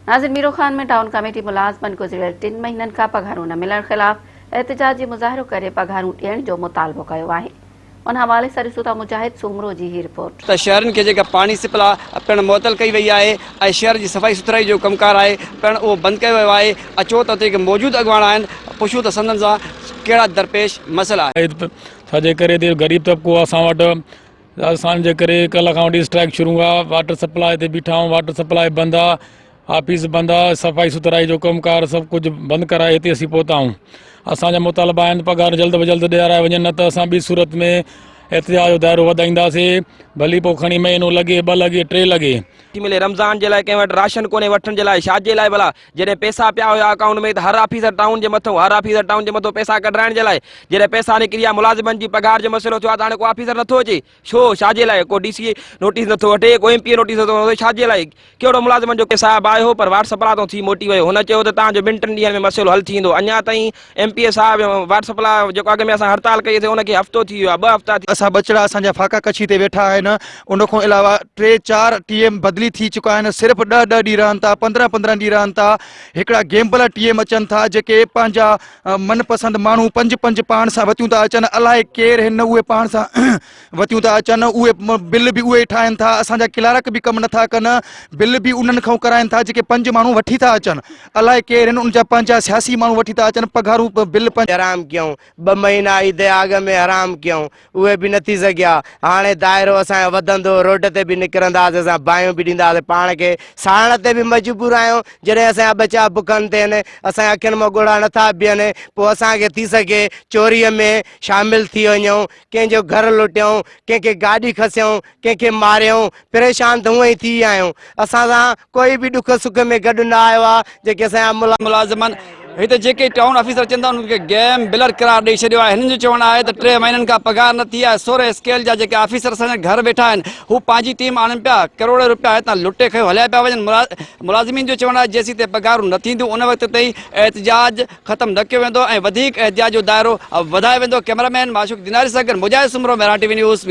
Nazir Miro Khan में town committee मुलाज़मन गुज़िरियल 3 महीननि खां पघारूं न मिलण ख़िलाफ़ एहतिजाजी मुज़ाहिरो करे पघारूं ॾियण जो मुतालबो कयो आहे। उन हवाले सां ॾिसूं था मुजाहिद सूमरो जी ही रिपोर्ट। त शहरनि खे जेका पाणी सप्लाई पिणु मुअतल कई वई आहे ऐं शहर जी सफ़ाई सुथराई जो कमकार आहे पिणु उहो बंदि कयो वियो आहे। अचो त उते जेके मौजूदु अॻवान आहिनि पुछूं त संदनि सां कहिड़ा दरपेश मसइला आहिनि। छाजे करे गरीब तबको असां वटि असांजे करे कल्ह खां वठी स्ट्राइक शुरू आहे। वाटर सप्लाई ते बीठा आहियूं, वाटर सप्लाई बंदि आहे, ऑफिस बंदि आहे, सफ़ाई सुथराई जो कमकार सभु कुझु बंदि कराए हिते असीं पहुता आहियूं। असांजा मुतालबा आहिनि पघार जल्द में जल्द ॾियाराए वञनि, न त असां ॿी सूरत में एहतिजाज जो दायरो वधाईंदासीं। भली पोइ खणी महीनो लॻे, 2 लॻे, 3 लॻे। मिले रमज़ान जे लाइ कंहिं वटि राशन कोन्हे वठण जे लाइ, छा जे लाइ भला जॾहिं पैसा पिया हुया अकाउंट में त हर ऑफिसर टाउन जे मथां पैसा कढाइण जे लाइ जॾहिं पैसा निकिरी विया, मुलाज़िमनि जी पघार जो मसइलो थियो आहे त हाणे को ऑफिसर नथो अचे। छो, छा जे लाइ? को डीसी नोटिस नथो वठे, को एमपी नोटिस नथो वठे, छा जे लाइ? कहिड़ो मुलाज़िमनि जो साहिबु आयो पर वाट सप्लाई तो थी मोटी वियो, हुन चयो त तव्हांजो 2-3 ॾींहंनि में मसइलो हल थींदो। अञा ताईं एमपी साहिबु वाट सप्लाई जेको अॻु में असां हड़ताल कई हुई उनखे हफ़्तो थी वियो आहे, 2 हफ़्ता असां बचड़ा असांजा फाका कच्छी ते वेठा आहिनि। उन खां अलावा 3-4 टीएम बदिली थी चुका आहिनि। सिर्फ़ु 10-10 ॾींहं रहनि था, 15-15 ॾींहं रहनि था। हिकिड़ा गेम्बल टीएम अचनि था जेके पंहिंजा मनपसंद माण्हू 5-5 पाण सां वतियूं था अचनि। अलाए केरु हिन उहे पाण सां वतियूं था अचनि। उहे बिल बि उहे ठाहिनि था, असांजा क्लार्क बि कमु नथा कनि, बिल बि उन्हनि खां कराइनि था जेके 5 माण्हू वठी था अचनि। अलाए केरु हिन उनजा पंहिंजा सियासी माण्हू वठी था अचनि, पघारूं बिल हराम कयूं, 2 महीना ईद आग में हराम कयूं, उहे बि नथी सघिया। हाणे दायरो असांजो वधंदो, रोड ते बि निकिरंदासीं, असां बाहियूं बि ॾींदासीं पाण खे। साण ते बि मजबूर आहियूं। जॾहिं असांजा बचा बुखनि थियनि, असांजा अखियुनि मां ॻोढ़ा नथा बीहनि, पोइ असांखे थी सघे चोरीअ में शामिल थी वञूं, कंहिंजो घर लुटियूं, कंहिंखे गाॾी खसियूं, कंहिंखे मारियूं। परेशान त हूअं ई थी विया आहियूं। असां सां कोई बि दुख सुख में गॾु न आयो आहे। जेके असांजा मुलाज़िमन हिते जेके टाउन ऑफिसर चवंदा आहिनि उनखे गेम बिलर करार ॾेई छॾियो आहे। हिननि जो चवणु आहे त 3 महीननि खां पघार न थी आहे। 16 स्केल जा जेके ऑफिसर असांजे घर वेठा आहिनि हू पंहिंजी टीम आणनि पिया, करोड़ रुपया हितां लुटे खयो हलिया पिया वञनि। मुलाज़िमीन जो चवणु आहे जेसीं ते पघारूं न थींदियूं उन वक़्त ताईं एहतिजाज ख़तमु न कयो वेंदो ऐं वधीक एहतिजाज जो दायरो वधायो वेंदो। कैमरामैन माशूक दिनारी सां गॾु मुजाहिद सूमरो, मेरा टीवी न्यूज़।